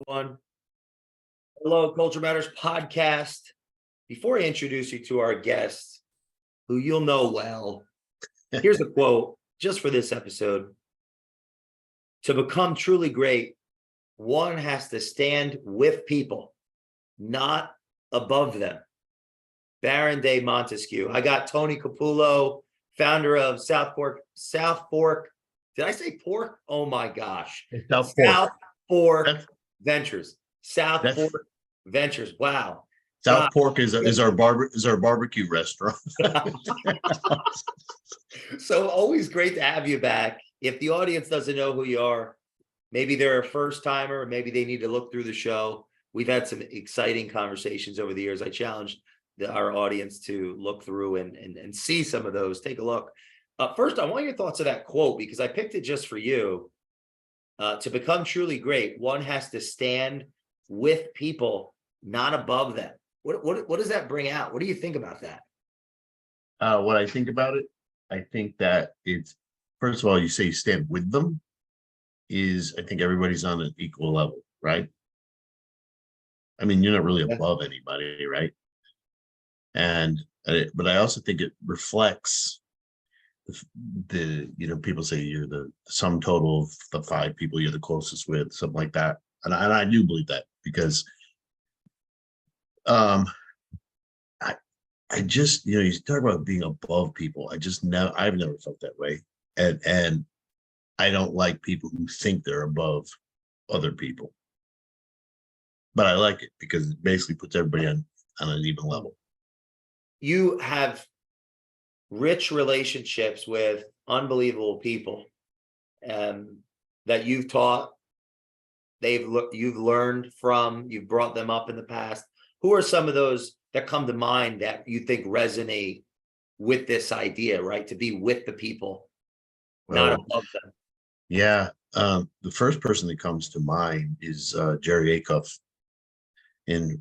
Everyone. Hello, Culture Matters podcast. Before I introduce you to our guest, who you'll know well, here's a quote just for this episode. To become truly great, one has to stand with people, not above them. Baron de Montesquieu. I got Tony Capullo, founder of South Fork. Did I say pork? Oh my gosh. South Fork Ventures. South Fork Ventures. Wow. South Fork is our barbecue restaurant. So always great to have you back. If the audience doesn't know who you are, maybe they're a first timer, maybe they need to look through the show. We've had some exciting conversations over the years. I challenged our audience to look through and see some of those. Take a look. First, I want your thoughts of that quote because I picked it just for you. To become truly great, one has to stand with people, not above them. What does that bring out? What do you think about that? What I think about it, I think that it's, first of all, you say you stand with them, I think everybody's on an equal level, right? I mean, you're not really above anybody, right? But I also think it reflects people say you're the sum total of the 5 people you're the closest with, something like that. And I do believe that because I just, you talk about being above people. I've never felt that way. And I don't like people who think they're above other people. But I like it because it basically puts everybody on an even level. You have rich relationships with unbelievable people that you've taught, you've learned from, you've brought them up in the past. Who are some of those that come to mind that you think resonate with this idea, right? To be with the people, not above them. Yeah. The first person that comes to mind is Jerry Acuff. And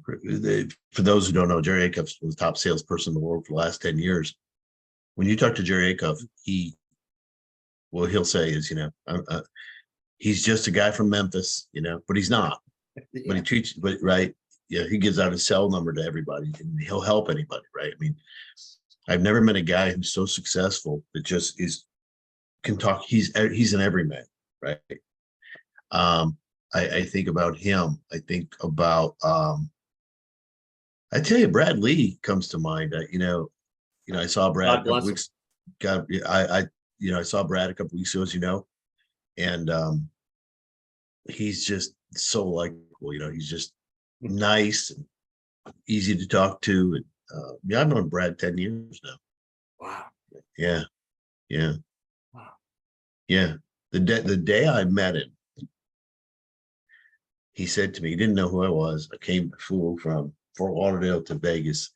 for those who don't know, Jerry Acuff was the top salesperson in the world for the last 10 years. When you talk to Jerry Acuff, he'll say is, he's just a guy from Memphis, but he's not. Yeah. But he treats, right. Yeah, he gives out his cell number to everybody and he'll help anybody, right? I mean, I've never met a guy who's so successful that just can talk. He's an everyman, right? I think about him. I think about I tell you, Brad Lee comes to mind. I saw Brad a couple weeks. I saw Brad a couple weeks ago, and he's just so likable. He's just nice and easy to talk to. And I've known Brad 10 years now. Wow. Yeah. Wow. Yeah. The day I met him, he said to me, he didn't know who I was. I flew from Fort Lauderdale to Vegas,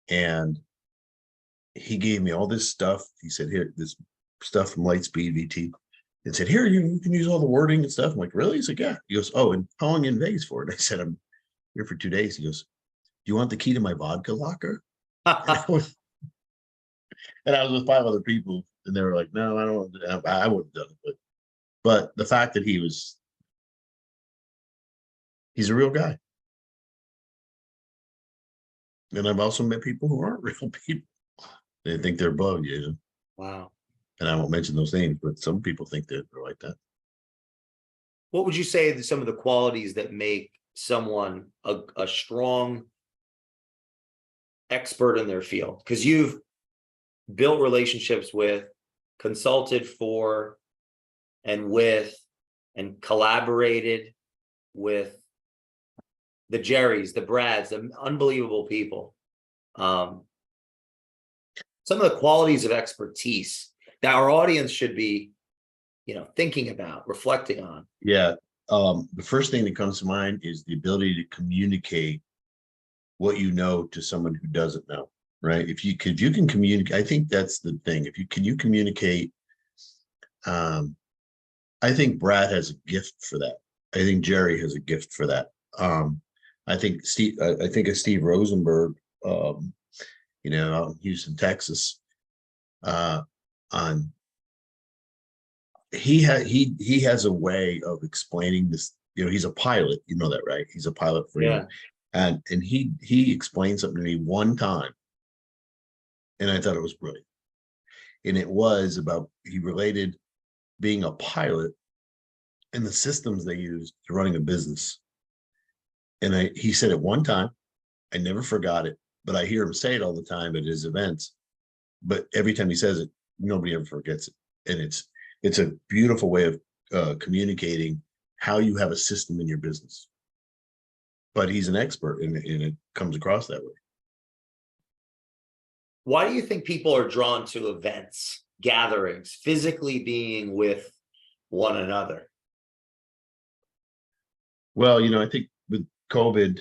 and he gave me all this stuff. He said, here, this stuff from Lightspeed VT, and said, here, you can use all the wording and stuff. I'm like, really? He's like, yeah. He goes, oh, and how long in Vegas for it? I said, I'm here for 2 days. He goes, do you want the key to my vodka locker? And I was with 5 other people, and they were like, no, I don't. I wouldn't have done it, but the fact that he's a real guy. And I've also met people who aren't real people. They think they're above you. Wow. And I won't mention those names, but some people think that they're like that. What would you say are some of the qualities that make someone a strong expert in their field? Because you've built relationships with, consulted for, and collaborated with the Jerrys, the Brads, the unbelievable people. Some of the qualities of expertise that our audience should be, thinking about, reflecting on. Yeah. The first thing that comes to mind is the ability to communicate what you know to someone who doesn't know, right? If you can communicate, I think that's the thing. Can you communicate? I think Brad has a gift for that. I think Jerry has a gift for that. I think of Steve Rosenberg, out in Houston, Texas. He has a way of explaining he's a pilot, you know that, right? He's a pilot for Yeah. and he explained something to me one time, and I thought it was brilliant. And it was about, he related being a pilot and the systems they use to running a business. And he said it one time, I never forgot it, but I hear him say it all the time at his events. But every time he says it, nobody ever forgets it. And it's a beautiful way of communicating how you have a system in your business. But he's an expert, and it comes across that way. Why do you think people are drawn to events, gatherings, physically being with one another? Well, I think with COVID,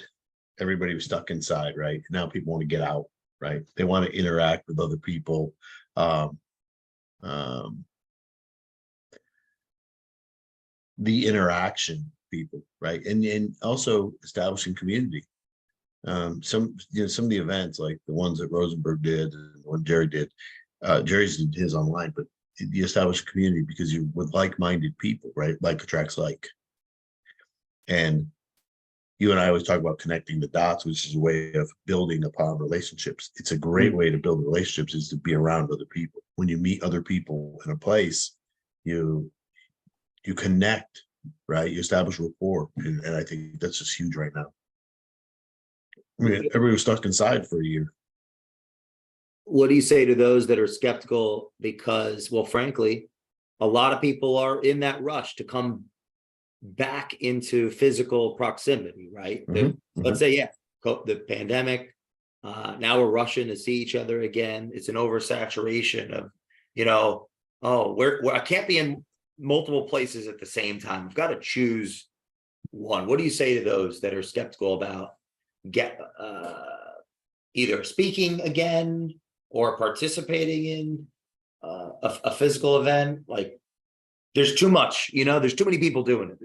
everybody was stuck inside, right? Now people want to get out, right? They want to interact with other people. Um, um, the interaction people, right? And also establishing community. Some of the events, like the ones that Rosenberg did and the one Jerry did, Jerry's did his online, but you establish a community because you're with like-minded people, right? Like attracts like. And you and I always talk about connecting the dots, which is a way of building upon relationships. It's a great way to build relationships, is to be around other people. When you meet other people in a place, you connect, right? You establish rapport. And I think that's just huge right now. I mean, everybody was stuck inside for a year. What do you say to those that are skeptical? Because, well, frankly, a lot of people are in that rush to come back into physical proximity, right? Let's say, yeah, the pandemic, now we're rushing to see each other again. It's an oversaturation of, I can't be in multiple places at the same time. I've got to choose one. What do you say to those that are skeptical about either speaking again or participating in a physical event? Like, there's too much, there's too many people doing it.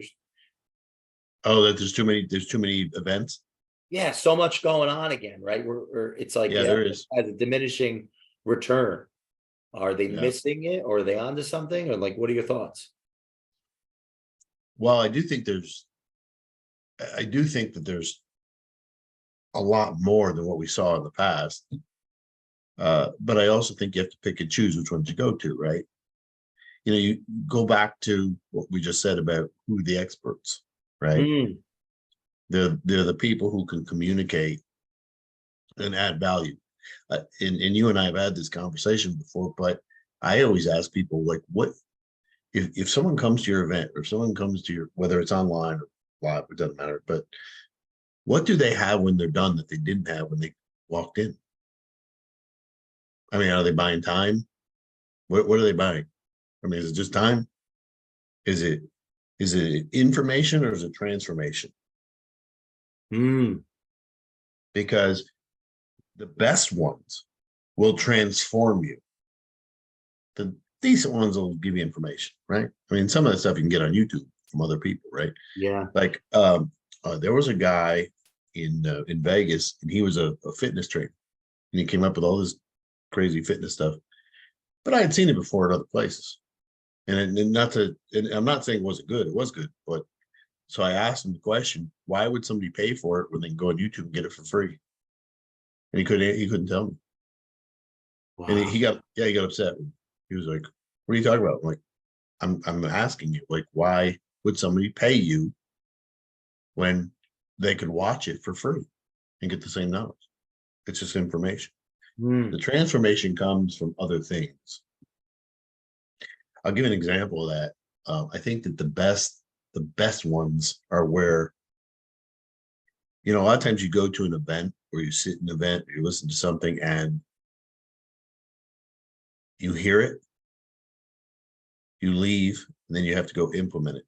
There's too many events. Yeah, so much going on again, right? It's like, there is. As a diminishing return. Are they missing it, or are they onto something? Or like, what are your thoughts? Well, I do think that there's a lot more than what we saw in the past. But I also think you have to pick and choose which ones you go to, right? You go back to what we just said about who the experts, right? They're the people who can communicate and add value. And you and I have had this conversation before, but I always ask people, like, what if someone comes to your event, or someone comes to your, whether it's online or live, it doesn't matter, but what do they have when they're done that they didn't have when they walked in? I mean, are they buying time? What are they buying? I mean, is it just time? Is it information, or is it transformation? Because the best ones will transform you. The decent ones will give you information, right? I mean, some of that stuff you can get on YouTube from other people, right? Yeah. Like there was a guy in Vegas, and he was a fitness trainer, and he came up with all this crazy fitness stuff. But I had seen it before at other places, and I'm not saying it wasn't good. It was good, but so I asked him the question: why would somebody pay for it when they can go on YouTube and get it for free? And he couldn't tell me. Wow. And he got upset. He was like, "What are you talking about?" I'm like, I'm asking you, like, why would somebody pay you when they could watch it for free and get the same knowledge? It's just information. The transformation comes from other things. I'll give an example of that. I think that the best ones are where, a lot of times you go to an event, or you sit in an event, or you listen to something, and you hear it, you leave, and then you have to go implement it.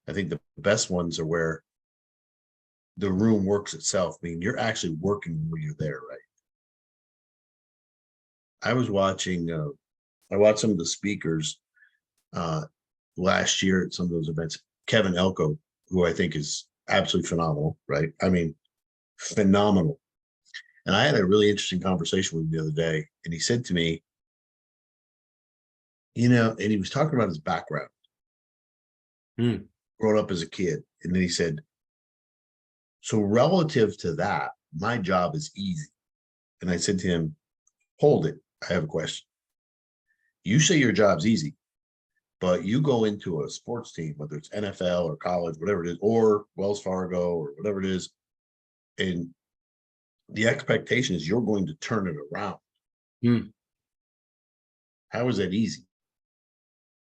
I think the best ones are where the room works itself. I mean, you're actually working when you're there, right? I watched some of the speakers last year at some of those events. Kevin Elko, who I think is absolutely phenomenal, right? I mean, phenomenal. And I had a really interesting conversation with him the other day, and he said to me, and he was talking about his background. growing up as a kid. And then he said, so relative to that, my job is easy. And I said to him, hold it. I have a question. You say your job's easy, but you go into a sports team, whether it's NFL or college, whatever it is, or Wells Fargo or whatever it is, and the expectation is you're going to turn it around. How is that easy?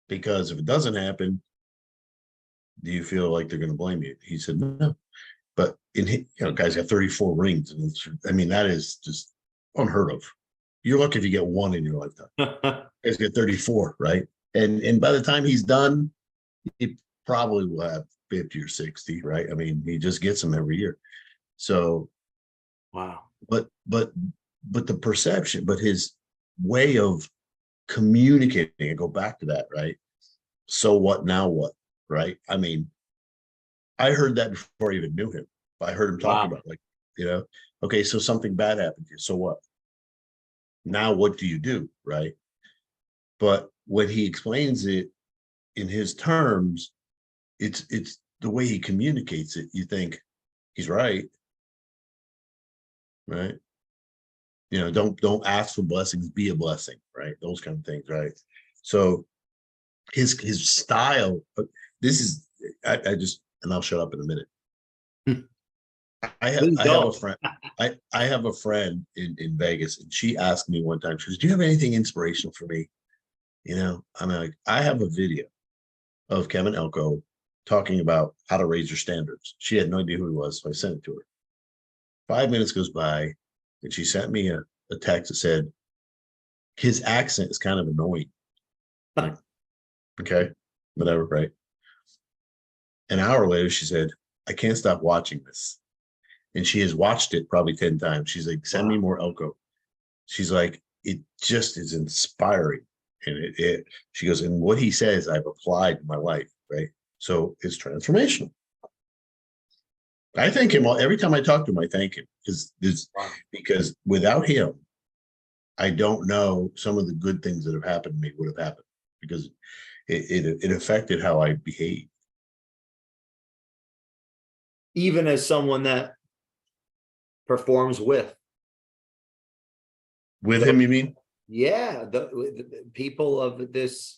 Because if it doesn't happen, do you feel like they're going to blame you? He said, no. But guys got 34 rings. And that is just unheard of. You're lucky if you get one in your lifetime. Guys get 34, right? And by the time he's done, he probably will have 50 or 60, right? I mean, he just gets them every year. So, wow. But the perception, but his way of communicating, and go back to that, right? So what, now what, right? I mean, I heard that before I even knew him. I heard him talking about, like, okay, so something bad happened to you. So what? Now what do you do, right? But when he explains it in his terms, it's the way he communicates it. You think he's right. Right. Don't ask for blessings, be a blessing, right? Those kind of things, right? So his style, this is, I just, and I'll shut up in a minute. I have a friend. I have a friend in Vegas, and she asked me one time, she goes, do you have anything inspirational for me? I'm like, I have a video of Kevin Elko talking about how to raise your standards. She had no idea who he was, so I sent it to her. 5 minutes goes by, and she sent me a text that said, his accent is kind of annoying. Like, okay, whatever, right? An hour later, she said, I can't stop watching this. And she has watched it probably 10 times. She's like, send me more Elko. She's like, it just is inspiring. And she goes, and what he says, I've applied in my life, right? So it's transformational. I thank him every time I talk to him. I thank him because without him, I don't know some of the good things that have happened to me would have happened, because it affected how I behave. Even as someone that performs with him, you mean? Yeah, the people of this.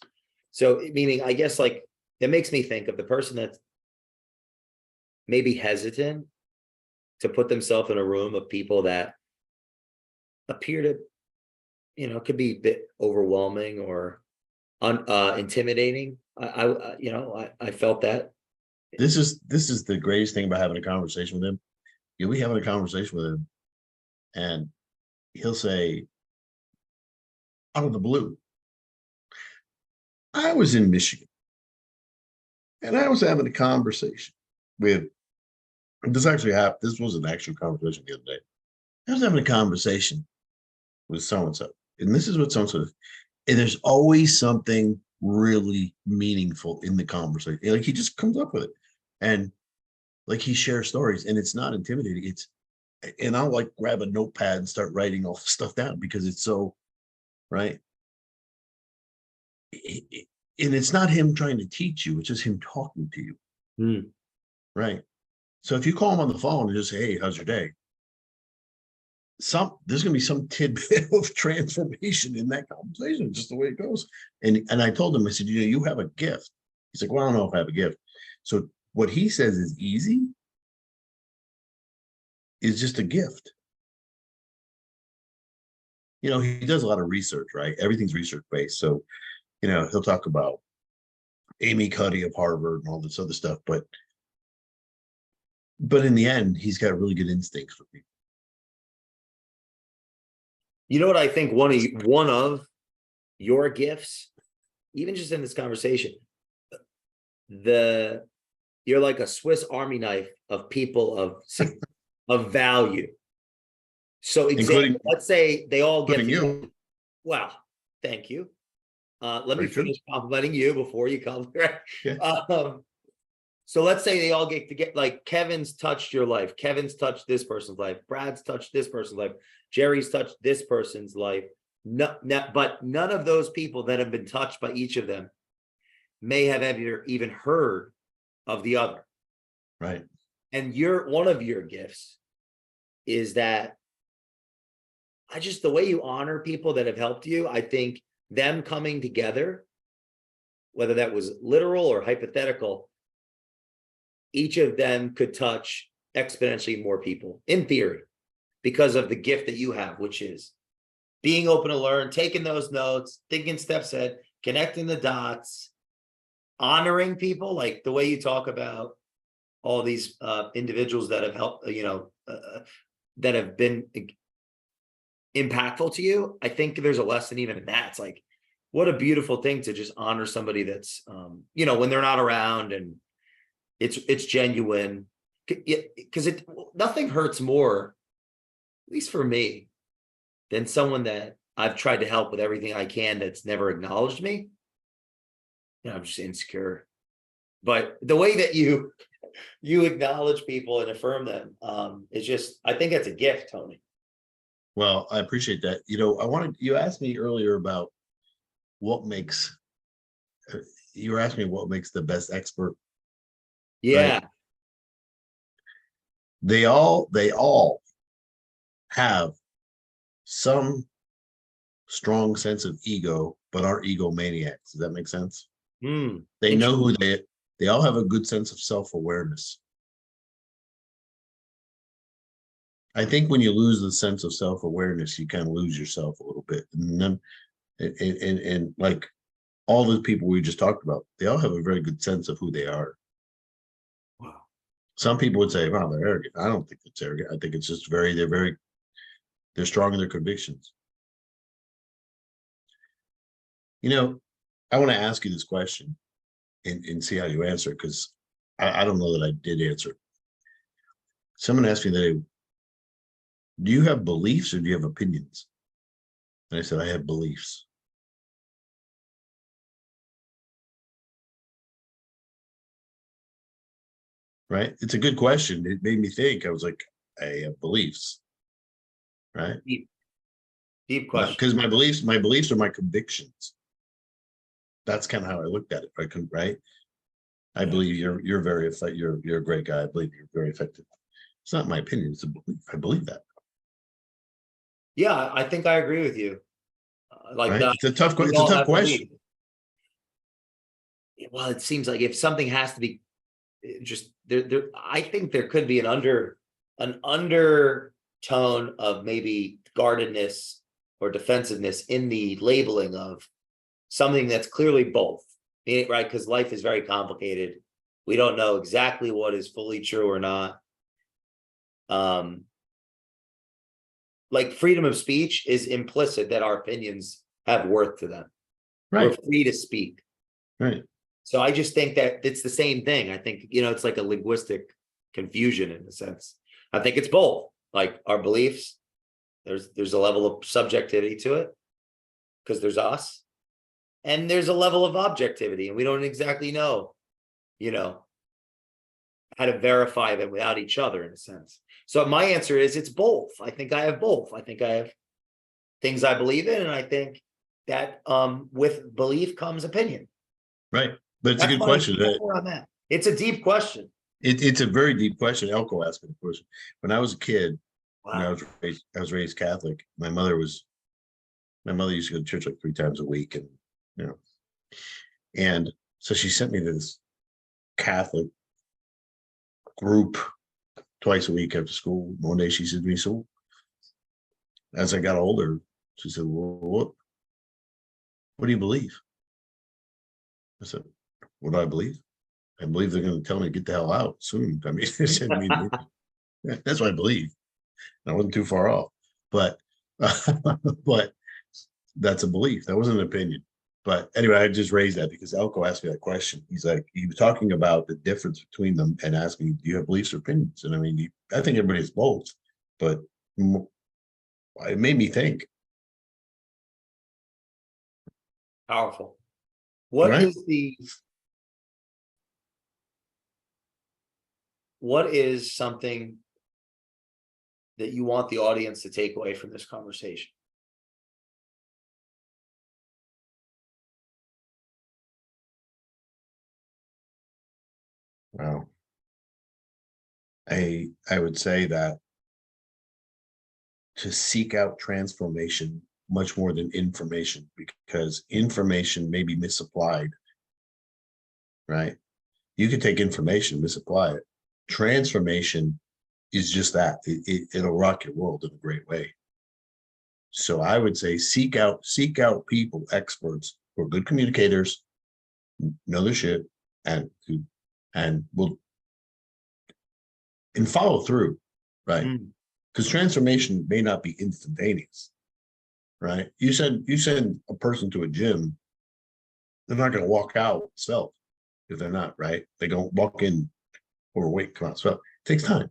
So meaning, I guess, like, it makes me think of the person that's maybe hesitant to put themselves in a room of people that appear to, could be a bit overwhelming or intimidating. I felt that. This is the greatest thing about having a conversation with him. You'll be having a conversation with him, and he'll say, out of the blue, I was in Michigan, and I was having a conversation with, this was an actual conversation the other day. I was having a conversation with so-and-so, and this is what so-and-so is. And there's always something really meaningful in the conversation. Like, he just comes up with it. And like, he shares stories, and it's not intimidating. And I'll like grab a notepad and start writing all stuff down because it's so, right. And it's not him trying to teach you, it's just him talking to you. Right. So if you call him on the phone and just say, hey, how's your day? There's going to be some tidbit of transformation in that conversation, just the way it goes. And I told him, I said, you have a gift. He's like, well, I don't know if I have a gift. So what he says is easy is just a gift. He does a lot of research, right? Everything's research based. So, he'll talk about Amy Cuddy of Harvard and all this other stuff, but in the end, he's got really good instincts for people. You know what I think one of your gifts, even just in this conversation, you're like a Swiss Army knife of people of value. So let's say they all get you. Well, thank you. Let me finish complimenting you before you come. Right? Yeah. So let's say they all get to get, like, Kevin's touched your life. Kevin's touched this person's life. Brad's touched this person's life. Jerry's touched this person's life. But none of those people that have been touched by each of them may have ever even heard of the other. Right. And one of your gifts is that the way you honor people that have helped you, I think them coming together, whether that was literal or hypothetical, each of them could touch exponentially more people in theory because of the gift that you have, which is being open to learn, taking those notes, thinking steps ahead, connecting the dots, honoring people, like the way you talk about all these individuals that have helped, that have been impactful to you. I think there's a lesson even in that. It's like, what a beautiful thing to just honor somebody that's, when they're not around, and it's genuine, because nothing hurts more, at least for me, than someone that I've tried to help with everything I can that's never acknowledged me. I'm just insecure. But the way that you acknowledge people and affirm them, is just, I think that's a gift, Tony. Well, I appreciate that. You asked me earlier about you were asking me what makes the best expert. Yeah. Right? They all have some strong sense of ego, but aren't egomaniacs. Does that make sense? They know who they all have a good sense of self-awareness. I think when you lose the sense of self-awareness, you kind of lose yourself a little bit. And like all the people we just talked about, they all have a very good sense of who they are. Wow. Some people would say, "Wow, they're arrogant." I don't think it's arrogant. I think it's just they're strong in their convictions. I want to ask you this question and see how you answer it, because I don't know that I did answer it. Someone asked me that, do you have beliefs or do you have opinions? And I said, I have beliefs. Right? It's a good question. It made me think. I was like, I have beliefs. Right? Deep question. Because my beliefs are my convictions. That's kind of how I looked at it. Right? I believe you're very effective. You're a great guy. I believe you're very effective. It's not my opinion. It's a belief. I believe that. Yeah, I think I agree with you. Right? It's a tough question. Well, it seems like if something has to be just there, I think there could be an undertone of maybe guardedness or defensiveness in the labeling of something that's clearly both, right? Because life is very complicated. We don't know exactly what is fully true or not. Like freedom of speech is implicit that our opinions have worth to them. Right. We're free to speak. Right. So I just think that it's the same thing. I think, it's like a linguistic confusion in a sense. I think it's both. Like our beliefs, there's a level of subjectivity to it because there's us, and there's a level of objectivity, and we don't exactly know, how to verify them without each other in a sense. So my answer is it's both. I think I have both. I think I have things I believe in, and I think that with belief comes opinion. Right. But it's a good question. On that. It's a deep question. It's a very deep question. Elko asked me the question. When I was a kid, wow. I was raised Catholic. My mother used to go to church like 3 times a week, and so she sent me to this Catholic group twice a week after school. One day she said to me, so as I got older, she said, well, what do you believe? I said, what do I believe? I believe they're going to tell me to get the hell out soon. I mean, that's what I believe. I wasn't too far off, but but that's a belief. That wasn't an opinion. But anyway, I just raised that because Elko asked me that question. He was talking about the difference between them and asking, do you have beliefs or opinions? And I mean, I think everybody has both, but it made me think. Powerful. What is something that you want the audience to take away from this conversation? Wow. I would say that to seek out transformation much more than information, because information may be misapplied, right? You can take information, misapply it. Transformation is just that. It'll rock your world in a great way. So I would say seek out people, experts who are good communicators, know their shit, and will follow through, right? Mm. Because transformation may not be instantaneous, right? You send a person to a gym, they're not going to walk out svelte if they're not, right. They don't walk in overweight, come out svelte. It takes time,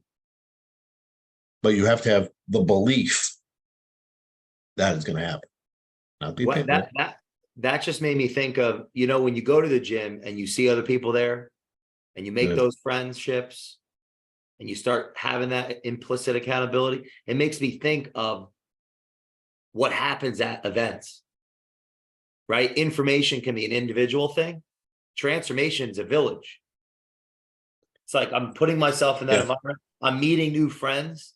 but you have to have the belief that it's going to happen, not the What opinion. that just made me think of, when you go to the gym and you see other people there and you make those friendships and you start having that implicit accountability, it makes me think of what happens at events, right? Information can be an individual thing. Transformation is a village. It's like I'm putting myself in that environment. I'm meeting new friends.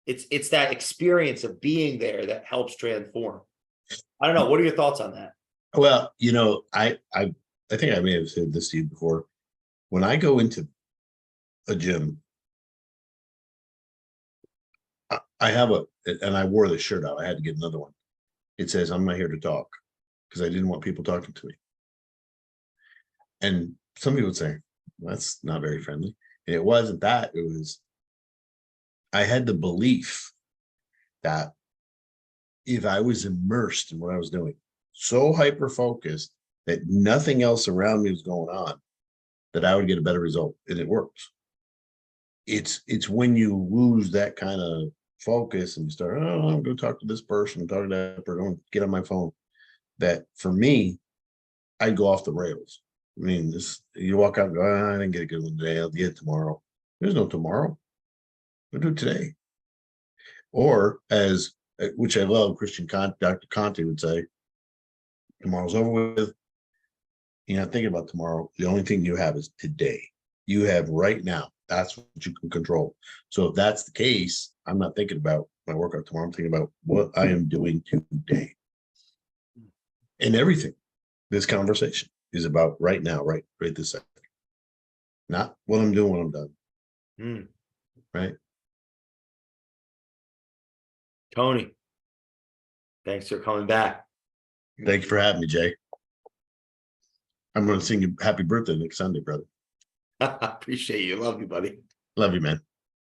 It's that experience of being there that helps transform. I don't know. What are your thoughts on that? Well, I think I may have said this to you before. When I go into a gym, I have and I wore the shirt out. I had to get another one. It says, "I'm not here to talk," because I didn't want people talking to me. And some people would say, well, that's not very friendly. And it wasn't that. It was, I had the belief that if I was immersed in what I was doing, so hyper focused that nothing else around me was going on, that I would get a better result. And it works. It's when you lose that kind of focus and you start, oh, I'm going to talk to this person, talk to that person, I'm going to get on my phone. That for me, I'd go off the rails. I mean, you walk out and go, I didn't get a good one today. I'll get it tomorrow. There's no tomorrow. We'll do it today. Or which I love, Dr. Conte would say, tomorrow's over with. You're not thinking about tomorrow. The only thing you have is today. You have right now. That's what you can control. So if that's the case, I'm not thinking about my workout tomorrow. I'm thinking about what I am doing today. And everything, this conversation is about right now, right this second. Not what I'm doing when I'm done. Right? Tony, thanks for coming back. Thank you for having me, Jay. I'm going to sing you happy birthday next Sunday, brother. I appreciate you. Love you, buddy. Love you, man.